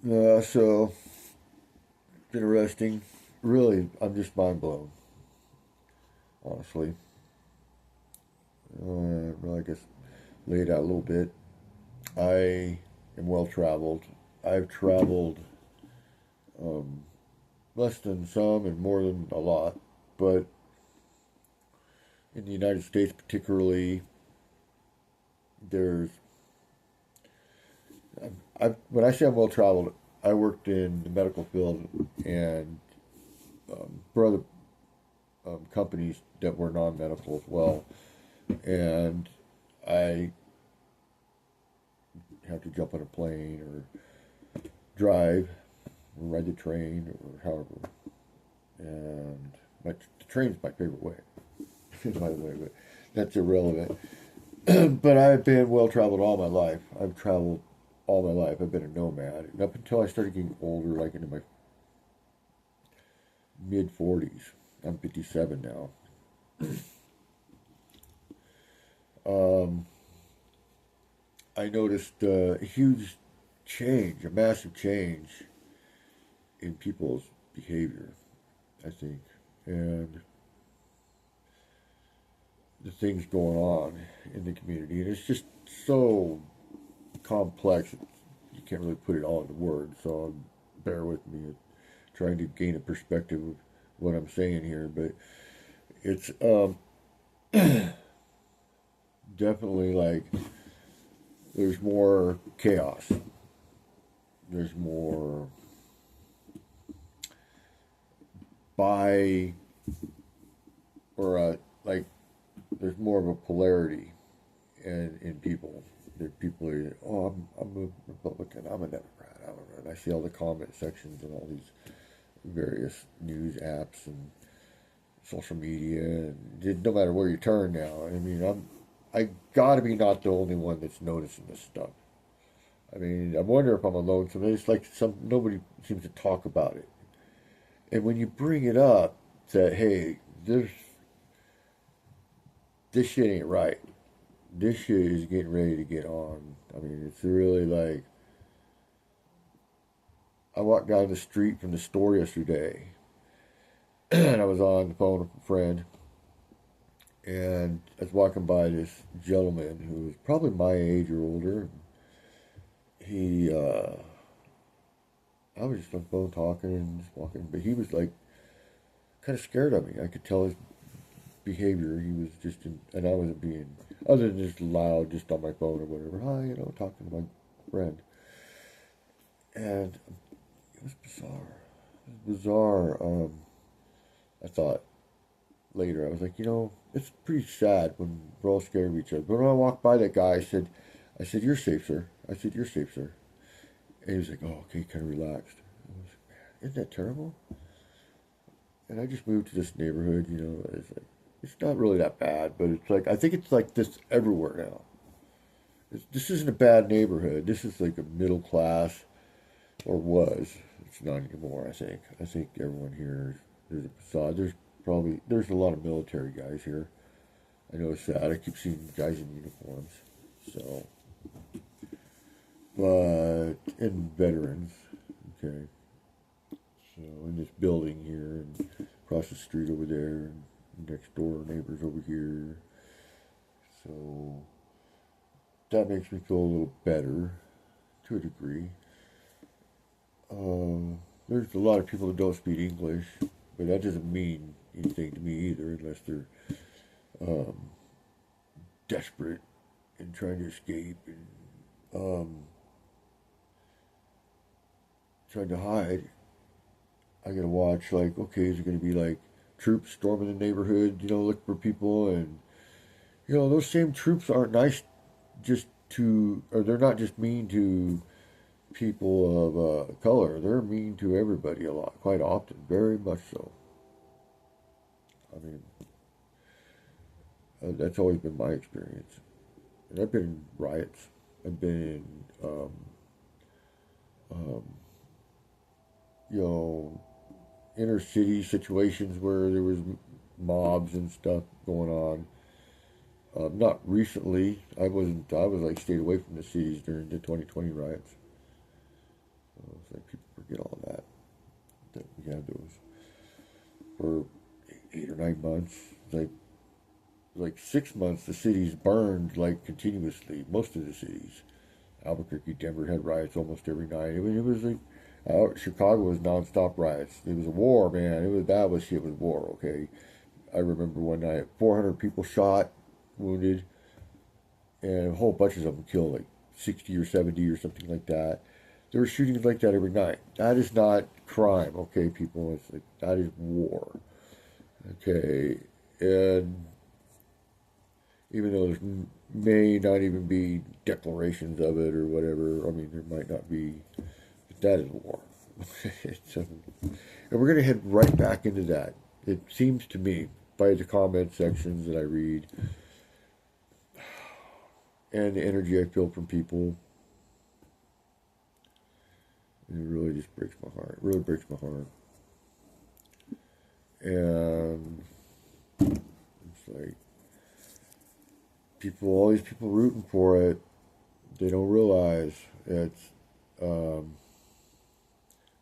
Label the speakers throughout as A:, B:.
A: So it's interesting. Really, I'm just mind blown, honestly. Well, I guess lay it out a little bit. I am well traveled. I've traveled um, less than some and more than a lot, but in the United States, particularly, there's when I say I'm well traveled, I worked in the medical field and for other companies that were non-medical as well, and I had to jump on a plane or drive or ride the train or however. And the train's my favorite way, by the way, but that's irrelevant. But I've been well traveled all my life. I've traveled all my life. I've been a nomad. And up until I started getting older, like into my mid 40s. I'm 57 now. Um, I noticed a huge change, a massive change in people's behavior, I think, and the things going on in the community. And it's just so complex, you can't really put it all into words, so bear with me trying to gain a perspective of what I'm saying here. But it's definitely like there's more chaos. There's more by or like there's more of a polarity in people. There people are, oh, I'm a Republican, I'm a Democrat, I don't know. And I see all the comment sections and all these various news apps and social media, and no matter where you turn now. I mean, I gotta be not the only one that's noticing this stuff. I mean, I wonder if I'm alone. So it's like nobody seems to talk about it. And when you bring it up, that hey, this shit ain't right. This shit is getting ready to get on. I mean, it's really like I walked down the street from the store yesterday, and I was on the phone with a friend, and I was walking by this gentleman who was probably my age or older. He, I was just on the phone talking and just walking, but he was like kind of scared of me. I could tell his behavior. He was just, and I wasn't being, other than just loud, just on my phone or whatever. Hi, talking to my friend. And it was bizarre. It was bizarre. I thought later, I was like, it's pretty sad when we're all scared of each other. But when I walked by that guy, I said, you're safe, sir. I said, you're safe, sir. And he was like, oh, okay, kind of relaxed. I was like, man, isn't that terrible? And I just moved to this neighborhood, it's like, it's not really that bad, but it's like, I think it's like this everywhere now. This isn't a bad neighborhood. This is like a middle class, or was. It's not anymore, I think. I think everyone here, there's a facade. There's a lot of military guys here. I notice that. I keep seeing guys in uniforms. So, but, and veterans, okay. So, in this building here, and across the street over there, and next door neighbors over here. So, that makes me feel a little better, to a degree. There's a lot of people that don't speak English, but that doesn't mean anything to me either, unless they're um, desperate and trying to escape and trying to hide. I gotta watch, like, okay, is it gonna be like troops storming the neighborhood, looking for people, and those same troops aren't nice just to, or they're not just mean to people of color. They're mean to everybody a lot, quite often, very much so. I mean, that's always been my experience. And I've been in riots. I've been in, um, you know, inner city situations where there was mobs and stuff going on. Not recently. I wasn't. I was like stayed away from the cities during the 2020 riots. It's like people forget all that we had those for 8 or 9 months. Like 6 months, the cities burned like continuously. Most of the cities, Albuquerque, Denver had riots almost every night. It was like Chicago was nonstop riots. It was a war, man. It was that was shit was war. Okay, I remember one night 400 people shot, wounded, and a whole bunch of them killed, like 60 or 70 or something like that. There were shootings like that every night. That is not crime, okay, people. It's like that is war, okay, and even though there may not even be declarations of it or whatever. I mean, there might not be, but that is war. So, and we're going to head right back into that. It seems to me, by the comment sections that I read, and the energy I feel from people, it really just breaks my heart. It really breaks my heart. And it's like, all these people rooting for it, they don't realize it's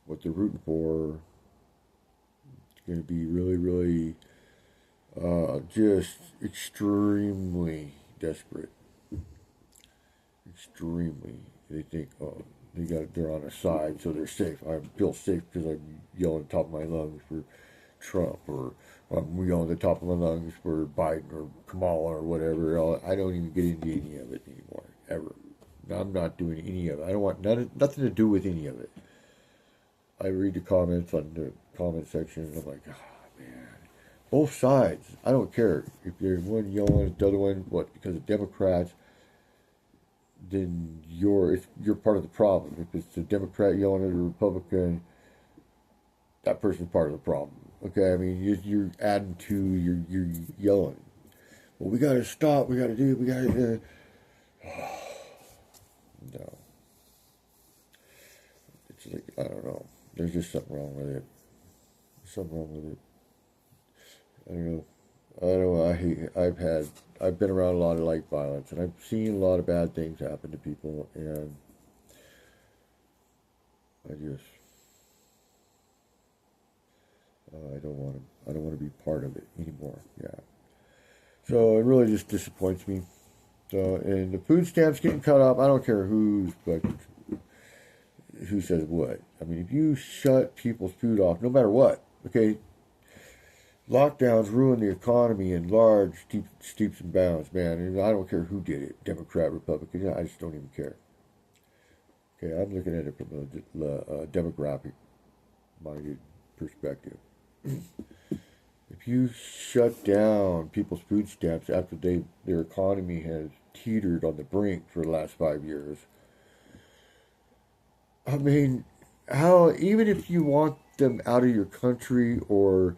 A: what they're rooting for. It's going to be really, really just extremely desperate. Extremely. They think, oh, they're on a side, so they're safe. I feel safe because I'm yelling at the top of my lungs for Trump, or I'm yelling at the top of my lungs for Biden or Kamala or whatever. I don't even get into any of it anymore, ever. I'm not doing any of it. I don't want nothing to do with any of it. I read the comments on the comment section, and I'm like, oh, man. Both sides. I don't care. If you're one yelling at the other one, what, because of Democrats, then you're part of the problem. If it's a Democrat yelling at a Republican, that person's part of the problem. Okay, I mean, you're adding to, you're yelling. Well, we got to stop. We got to do. We got to. No, it's like, I don't know. There's just something wrong with it. There's something wrong with it. I don't know. I don't know. I've been around a lot of like violence, and I've seen a lot of bad things happen to people, and I don't want to. I don't want to be part of it anymore. Yeah. So it really just disappoints me. So, and the food stamps getting cut off. I don't care who says what. I mean, if you shut people's food off, no matter what, okay, lockdowns ruin the economy in large steeps and bounds, man. And I don't care who did it, Democrat, Republican. I just don't even care. Okay, I'm looking at it from a demographic-minded perspective. If you shut down people's food stamps after their economy has teetered on the brink for the last 5 years, I mean, how, even if you want them out of your country, or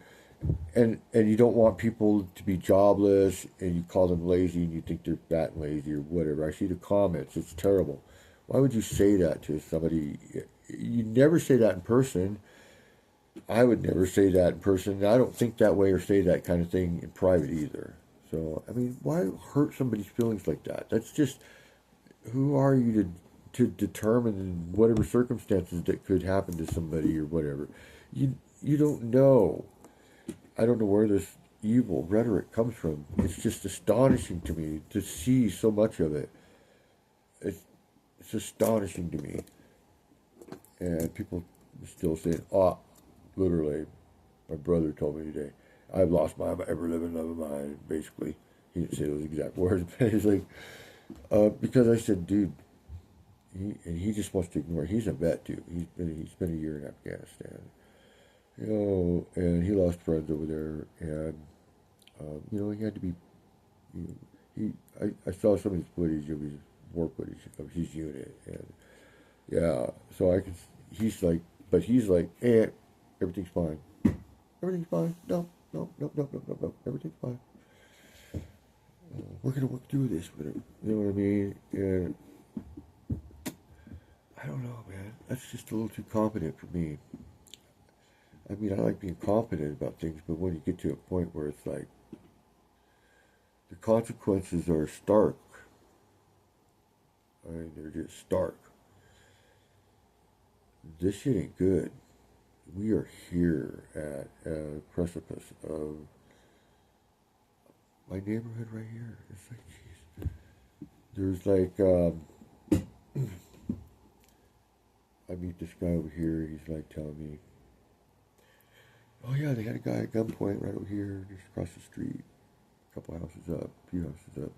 A: and you don't want people to be jobless, and you call them lazy, and you think they're fat and lazy or whatever. I see the comments. It's terrible. Why would you say that to somebody? You never say that in person. I would never say that in person. I don't think that way or say that kind of thing in private either. So, I mean, why hurt somebody's feelings like that? That's just, who are you to determine whatever circumstances that could happen to somebody or whatever? You don't know. I don't know where this evil rhetoric comes from. It's just astonishing to me to see so much of it. It's astonishing to me. And people still saying, oh, literally, my brother told me today, I've lost my ever-living love of mine, basically. He didn't say those exact words, but he's like, because I said, dude, he just wants to ignore it. He's a vet, too. He's been a year in Afghanistan. You know, and he lost friends over there, and, you know, he had to be, I saw some of his footage of his war footage of his unit, and, yeah, so he's like, but he's like, everything's fine. Everything's fine. No, everything's fine. We're going to work through this with it. You know what I mean? And I don't know, man. That's just a little too confident for me. I mean, I like being confident about things, but when you get to a point where it's like, the consequences are stark. I mean, they're just stark. this shit ain't good. We are here at a precipice of my neighborhood right here. It's like, jeez. There's like, I meet this guy over here. He's like telling me, oh yeah, they had a guy at gunpoint right over here, just across the street, a couple houses up, a few houses up.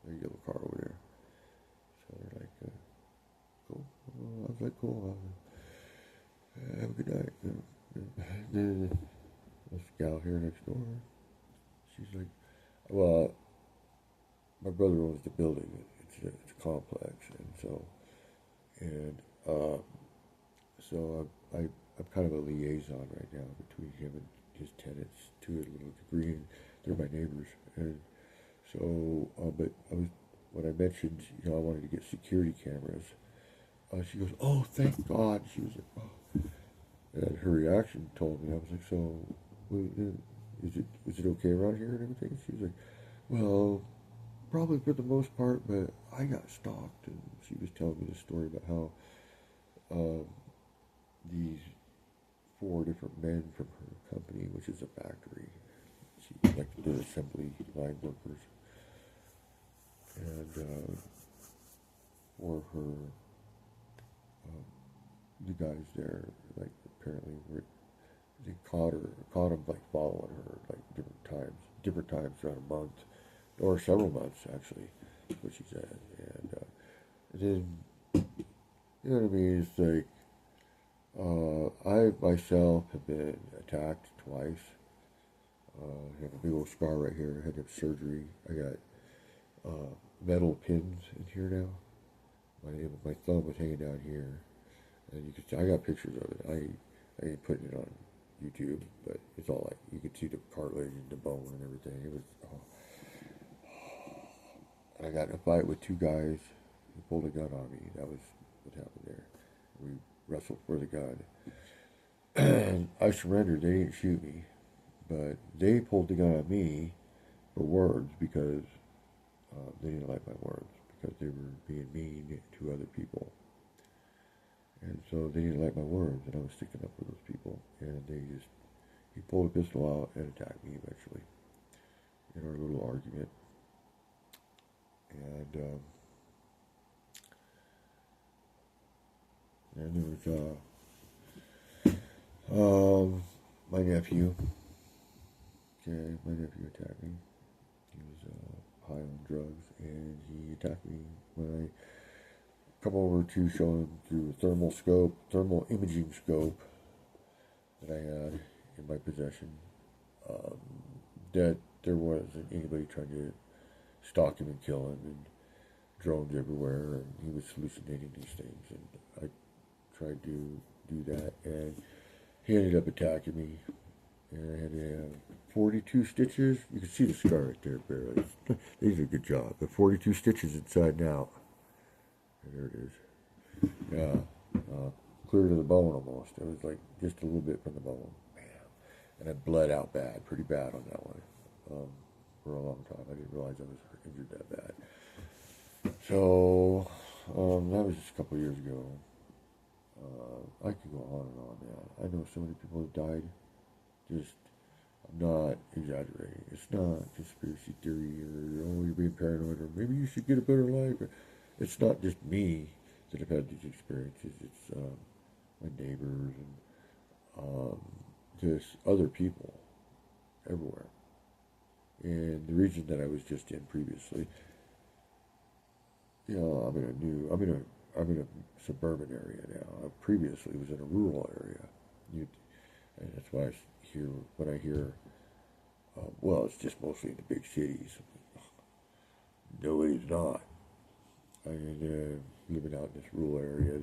A: There's a yellow car over there. So they're like, cool. I was like, cool. Have a good night. Then this gal here next door, she's like, well, my brother owns the building. It's a complex, and and uh, so I'm kind of a liaison right now between him and his tenants to a little degree, and they're my neighbors. And so, but I was when I mentioned, I wanted to get security cameras. She goes, "Oh, thank God!" She was like, "Oh," and her reaction told me. I was like, "So, is it okay around here and everything?" She was like, "Well, probably for the most part, but I got stalked." And she was telling me the story about how um, these four different men from her company, which is a factory, she like they're assembly line workers, and for her, the guys there, like apparently they caught him like following her like different times throughout a month, or several months actually, is what she said, and then you know what I mean? It's like I myself have been attacked twice. I have a big old scar right here. I had to have surgery. I got metal pins in here now. My thumb was hanging down here, and you can see I got pictures of it. I ain't putting it on YouTube, but it's all like you could see the cartilage and the bone and everything. It was. And I got in a fight with two guys who pulled a gun on me. That was what happened there. We wrestled for the gun. And I surrendered. They didn't shoot me, but they pulled the gun on me for words because they didn't like my words because they were being mean to other people. And so they didn't like my words, and I was sticking up for those people. And he pulled a pistol out and attacked me eventually in our little argument. And there was my nephew. Okay, my nephew attacked me. He was high on drugs, and he attacked me when I come over to show him through a thermal imaging scope that I had in my possession, um, that there wasn't anybody trying to stalk him and kill him, and drones everywhere, and he was hallucinating these things, and I tried to do that, and he ended up attacking me, and I had to have 42 stitches. You can see the scar right there, barely. They did a good job. The 42 stitches inside and out. And there it is. Yeah, clear to the bone almost. It was like just a little bit from the bone. Bam. And I bled out bad, pretty bad on that one, for a long time. I didn't realize I was injured that bad. So, that was just a couple years ago. I could go on and on, man. I know so many people have died. Just, I'm not exaggerating. It's not conspiracy theory or, oh, you're being paranoid or maybe you should get a better life. It's not just me that have had these experiences. It's my neighbors and just other people everywhere. In the region that I was just in previously, I'm in a suburban area now. I previously was in a rural area. And that's why when I hear, well, it's just mostly in the big cities. No, it's not. Living out in this rural area,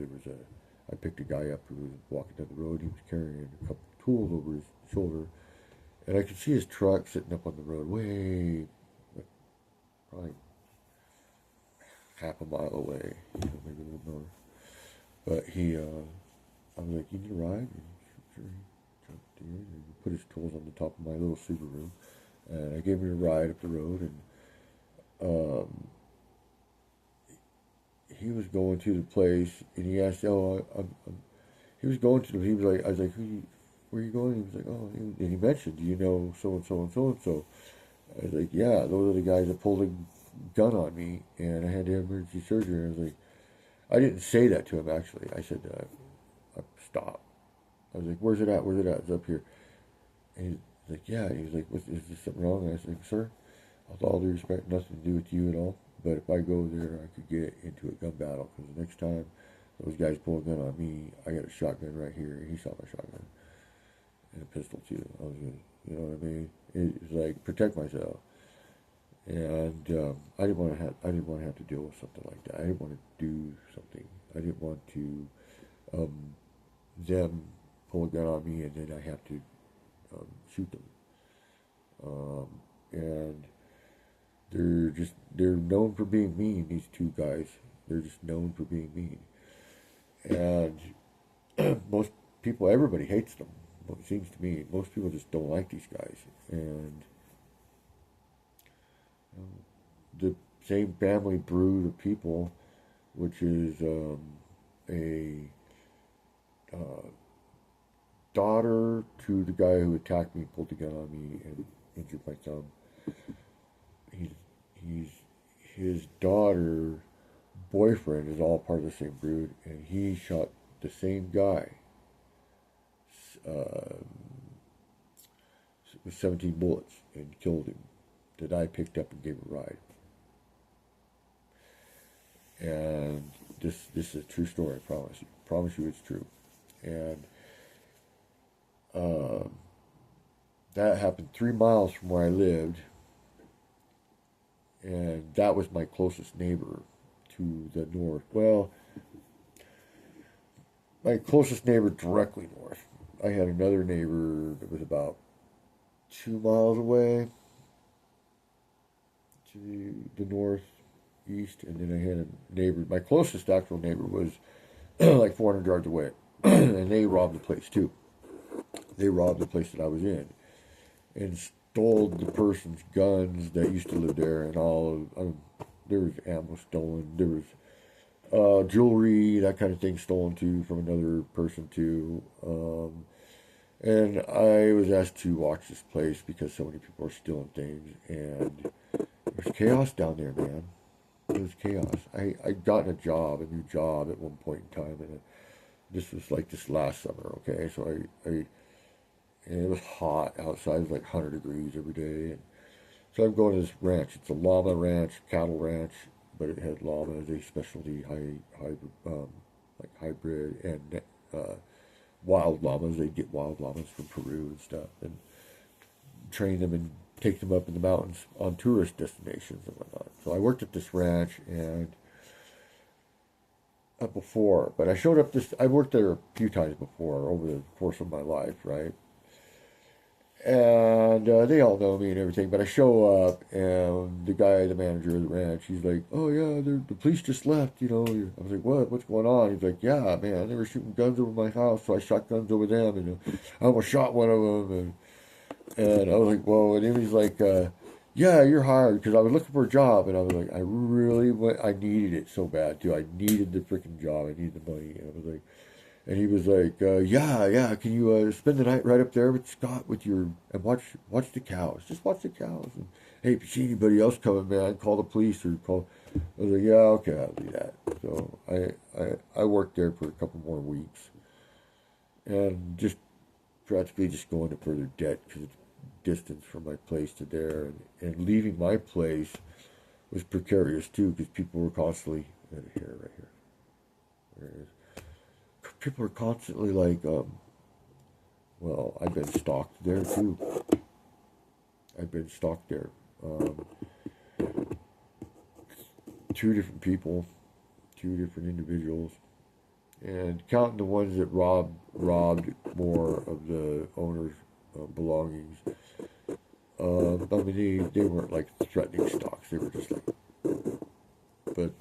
A: I picked a guy up who was walking down the road. He was carrying a couple of tools over his shoulder, and I could see his truck sitting up on the road, probably half a mile away, maybe a little more. But I was like, "You need a ride?" And sure, he jumped in and put his tools on the top of my little Subaru, and I gave him a ride up the road, and he was going to the place, and he asked, "Oh, he was going to them. He was like, I was like, where are you going? He was like, oh, and he mentioned, do you know so and so and so and so? I was like, yeah, those are the guys that pulled a gun on me, and I had to have emergency surgery. I was like, I didn't say that to him actually. I said, stop. I was like, where's it at? Where's it at? It's up here. And he's like, yeah. He was like, is there something wrong? And I was like, sir, with all due respect, nothing to do with you at all. But if I go there, I could get into a gun battle. Because the next time those guys pull a gun on me, I got a shotgun right here. And he saw my shotgun and a pistol too. I was gonna, you know what I mean? It's like protect myself. And I didn't want to have to deal with something like that. I didn't want to do something. I didn't want to um, them pull a gun on me and then I have to shoot them. Um, and they're known for being mean. These two guys, they're just known for being mean. And most people, everybody hates them. It seems to me most people just don't like these guys. And the same family brood of people, which is a uh, daughter to the guy who attacked me, pulled the gun on me, and injured my thumb. He's, he's his daughter boyfriend is all part of the same brood, and he shot the same guy uh, with 17 bullets and killed him. That I picked up and gave a ride. And this is a true story. I promise you. Promise you, it's true. And um, that happened 3 miles from where I lived, and that was my closest neighbor to the north. Well, my closest neighbor directly north. I had another neighbor that was about 2 miles away to the northeast, and then I had a neighbor. My closest actual neighbor was like 400 yards away, and they robbed the place too. They robbed the place that I was in, and stole the person's guns that used to live there, and all. There was ammo stolen. There was jewelry, that kind of thing, stolen too from another person too. And I was asked to watch this place because so many people are stealing things, and there's chaos down there, man. It was chaos. I got a new job at one point in time, and this was like this last summer, okay? So and it was hot outside. It was like 100 degrees every day. And so I'm going to this ranch. It's a llama ranch, cattle ranch, but it had llama as a specialty, like hybrid, and wild llamas. They get wild llamas from Peru and stuff, and train them and take them up in the mountains on tourist destinations and whatnot. So I worked at this ranch and before, but I worked there a few times before over the course of my life, right? And they all know me and everything, but I show up, and the manager of the ranch, he's like, "Oh yeah, the police just left." You know, I was like, "What? What's going on?" He's like, "Yeah, man, they were shooting guns over my house, so I shot guns over them, and I almost shot one of them." And I was like, "Whoa!" And then he's like, "Yeah, you're hired," because I was looking for a job, and I was like, I needed it so bad too. I needed the freaking job. I needed the money, and I was like. And he was like, yeah, can you spend the night right up there with Scott and watch the cows. Just watch the cows. And, hey, if you see anybody else coming, man, call the police or call. I was like, yeah, okay, I'll do that. So I worked there for a couple more weeks. And just practically just going to further debt because it's distance from my place to there. And leaving my place was precarious too because people were constantly, right here. There it is. People are constantly like, well, I've been stalked there too. I've been stalked there. Two different people, two different individuals, and counting the ones that robbed more of the owner's belongings. I mean, they weren't like threatening stalks. They were just like,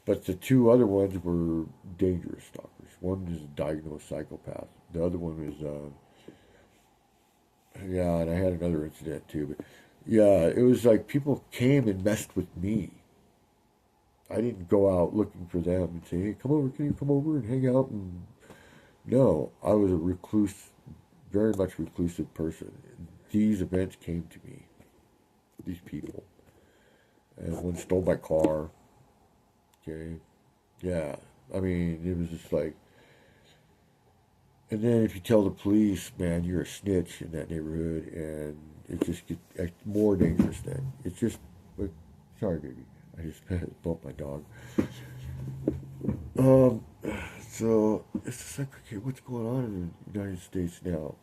A: but the two other ones were dangerous stalkers. One is a diagnosed psychopath. The other one was, yeah, and I had another incident too. But yeah, it was like people came and messed with me. I didn't go out looking for them and say, "Hey, come over, can you come over and hang out and No, I was a recluse, very much reclusive person. These events came to me, these people. And one stole my car. Okay. Yeah. I mean, it was just like, and then if you tell the police, man, you're a snitch in that neighborhood, and it just gets more dangerous then. It's just, but, sorry, baby. I just bumped my dog. Um, so it's just like, okay, what's going on in the United States now?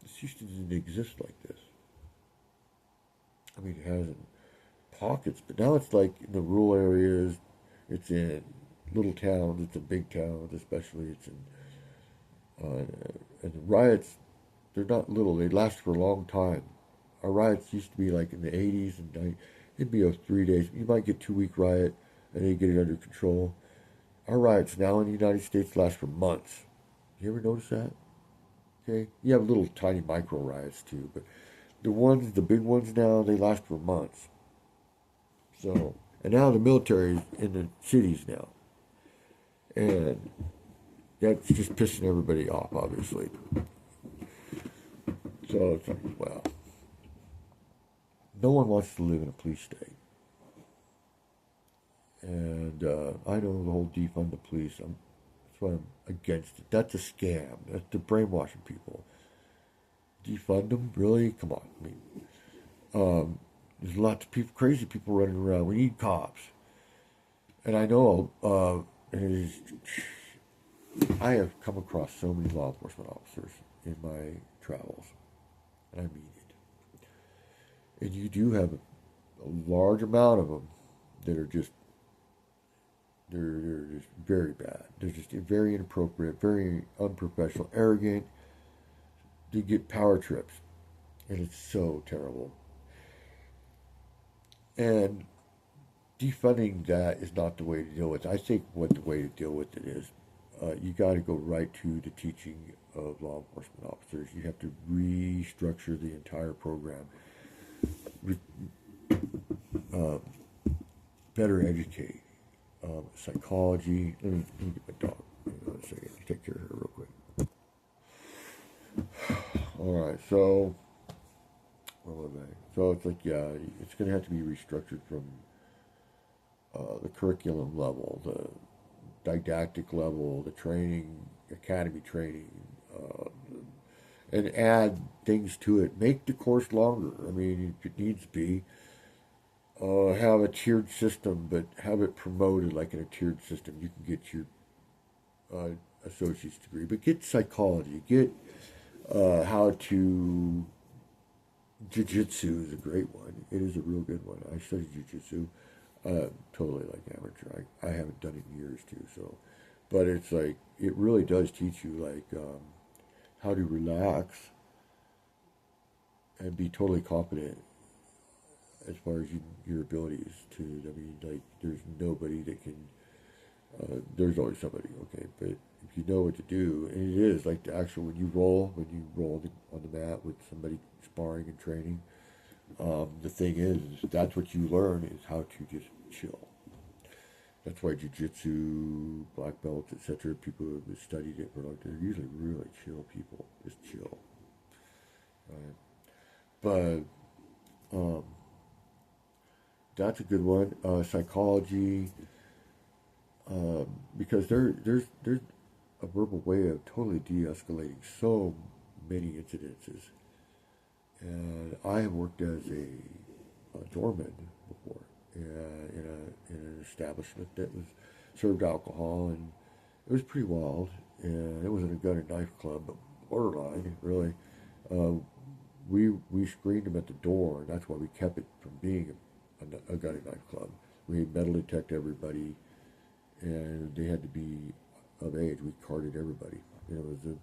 A: This used to didn't exist like this. I mean, it has in pockets, but now it's like in the rural areas, it's in little towns, it's in big towns, especially it's in, and the riots, they're not little, they last for a long time. Our riots used to be like in the 80s and 90s, it'd be a 3 days, you might get 2 week riot and then you get it under control. Our riots now in the United States last for months. You ever notice that? Okay, you have little tiny micro riots too, but the big ones now, they last for months. So, and now the military is in the cities now, and that's just pissing everybody off, obviously. So it's like, well, no one wants to live in a police state, and I know the whole defund the police. That's why I'm against it. That's a scam. That's the brainwashing people. Defund them, really? Come on. I mean, there's lots of people, crazy people running around. We need cops, and I know I have come across so many law enforcement officers in my travels, and I mean it. And you do have a large amount of them that are just they're just very bad. They're just very inappropriate, very unprofessional, arrogant. They get power trips, and it's so terrible. And defunding that is not the way to deal with it. I think what the way to deal with it is you got to go right to the teaching of law enforcement officers. You have to restructure the entire program, re- uh, better educate, psychology. Let me get my dog. Hang on a second. Take care of her real quick. All right, so where was I? So it's like, yeah, it's going to have to be restructured from the curriculum level, the didactic level, the training, academy training, uh, and add things to it. Make the course longer. I mean, if it needs to be, have a tiered system, but have it promoted like in a tiered system. You can get your uh, associate's degree, but get psychology, get how to. Jiu-jitsu is a great one. It is a real good one. I studied jiu-jitsu. Totally like amateur. I haven't done it in years too. So, but it's like it really does teach you like how to relax and be totally confident as far as your abilities. To I mean, like there's nobody that can. There's always somebody, okay, but if you know what to do, and it is like the actual when you roll on the mat with somebody sparring and training. The thing is that's what you learn is how to just chill. That's why jujitsu, black belts, etc. People who have studied it for like they're usually really chill people, just chill. Right? But um, that's a good one. Psychology, because there's a verbal way of totally de-escalating so many incidences. And I have worked as a doorman before in an establishment that was served alcohol, and it was pretty wild. And it wasn't a gun and knife club, but borderline, really. Uh, we screened them at the door, and that's why we kept it from being a gun and knife club. We metal detect everybody, and they had to be of age. We carded everybody. You know, it was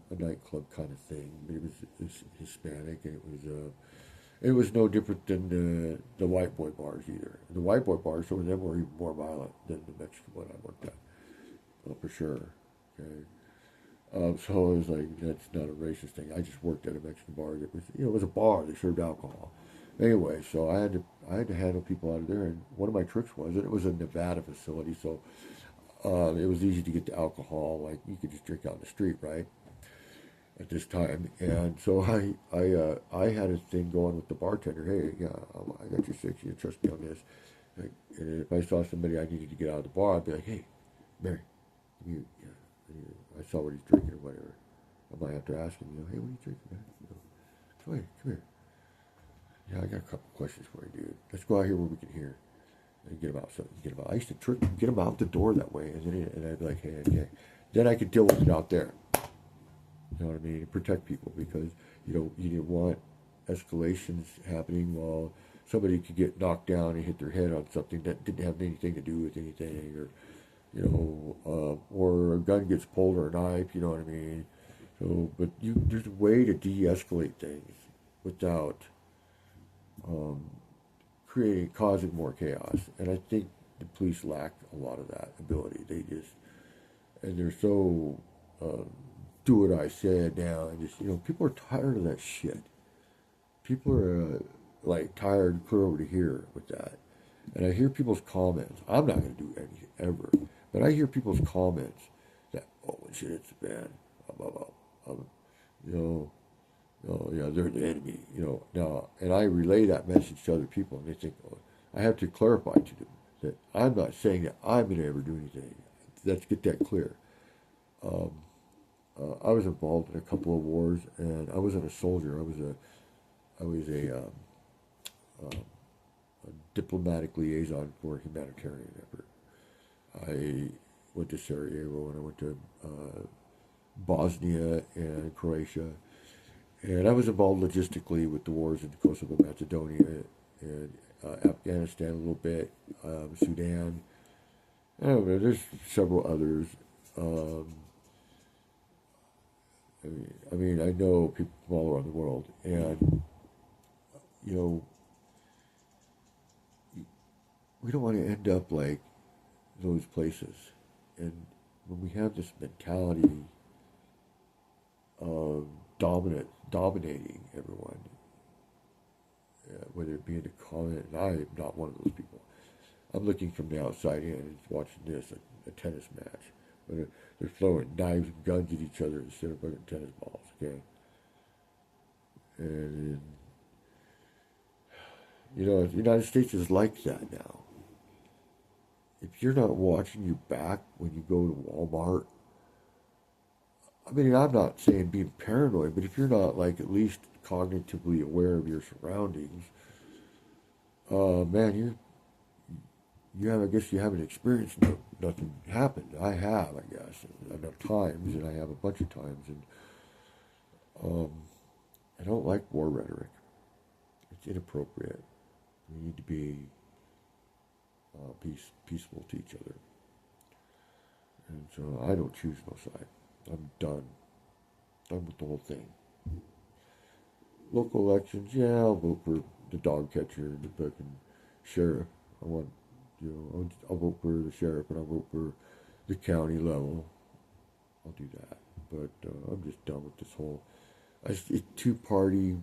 A: a nightclub kind of thing. It was Hispanic, and it was no different than the white boy bars either. The white boy bars, some of them were even more violent than the Mexican one I worked at, well, for sure. Okay. So it was like that's not a racist thing. I just worked at a Mexican bar that was, it was a bar. They served alcohol. Anyway, so I had to handle people out of there, and one of my tricks was that it was a Nevada facility, so It was easy to get the alcohol. Like you could just drink out in the street, right? At this time, and so I had a thing going with the bartender. Hey, yeah, I got your six. You trust me on this. Like, and if I saw somebody I needed to get out of the bar, I'd be like, hey, Mary, I saw what he's drinking or whatever. I might have to ask him, hey, what are you drinking, man? Come here, come here. Yeah, I got a couple questions for you, dude. Let's go out here where we can hear and get him out. So get him out. I used to get him out the door that way, and I'd be like, hey, okay. Then I could deal with it out there. You know what I mean? Protect people because you didn't want escalations happening while somebody could get knocked down and hit their head on something that didn't have anything to do with anything, or a gun gets pulled or a knife. You know what I mean? So, but there's a way to de-escalate things without causing more chaos, and I think the police lack a lot of that ability. They're so do what I said now, and just people are tired of that shit. People are like tired, clear over to here with that, and I hear people's comments. I'm not going to do anything ever, but I hear people's comments that when shit hits the fan, blah, blah, blah, you know. Oh yeah, they're the enemy, Now, and I relay that message to other people, and they think, I have to clarify to them that I'm not saying that I'm going to ever do anything. Let's get that clear. I was involved in a couple of wars, and I wasn't a soldier. I was a diplomatic liaison for a humanitarian effort. I went to Sarajevo, and I went to Bosnia and Croatia. And I was involved logistically with the wars in Kosovo, Macedonia, and Afghanistan a little bit, Sudan. I don't know, there's several others. I know people from all around the world, and we don't want to end up like those places. And when we have this mentality of dominating everyone, whether it be in a comment, and I am not one of those people. I'm looking from the outside in and watching a tennis match, where they're throwing knives and guns at each other instead of fucking tennis balls, okay? And, the United States is like that now. If you're not watching your back when you go to Walmart, I'm not saying being paranoid, but if you're not like at least cognitively aware of your surroundings, man, I guess you haven't experienced nothing happened. I have, I guess, enough times, and I have a bunch of times, and I don't like war rhetoric. It's inappropriate. We need to be peaceful to each other, and so I don't choose no side. I'm done with the whole thing. Local elections, yeah, I'll vote for the dog catcher and the fucking sheriff. I'll vote for the sheriff, and I'll vote for the county level. I'll do that. But I'm just done with this whole it's two-party,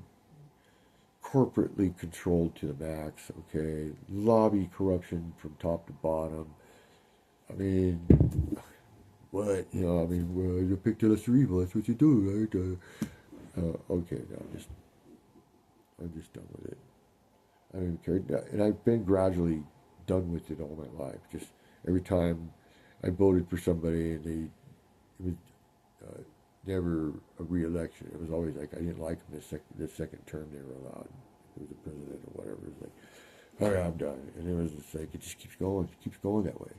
A: corporately controlled to the max, okay? Lobby corruption from top to bottom. What? Well, you picked the lesser evil, that's what you do, right? Okay, no, I'm just done with it. I don't even care. And I've been gradually done with it all my life. Just every time I voted for somebody and it was never a re-election. It was always like I didn't like them the second term they were allowed. It was the president or whatever. It was like, all right, I'm done. And it was just like, it just keeps going that way.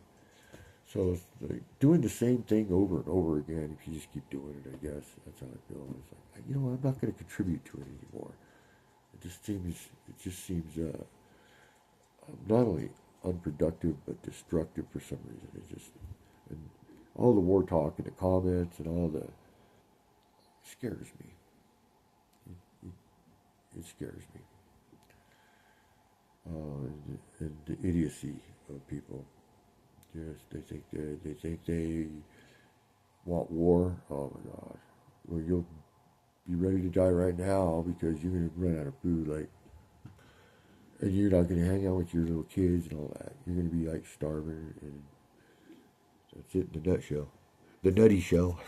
A: So it's like doing the same thing over and over again. If you just keep doing it, I guess that's how I feel. It's like, I'm not going to contribute to it anymore. It just seems not only unproductive but destructive for some reason. And all the war talk and the comments and all the scares me. It scares me. And the idiocy of people. Yes, they think they want war. Oh my God! Well, you'll be ready to die right now because you're gonna run out of food, and you're not gonna hang out with your little kids and all that. You're gonna be like starving, and That's it in a nutshell. The Nutty Show.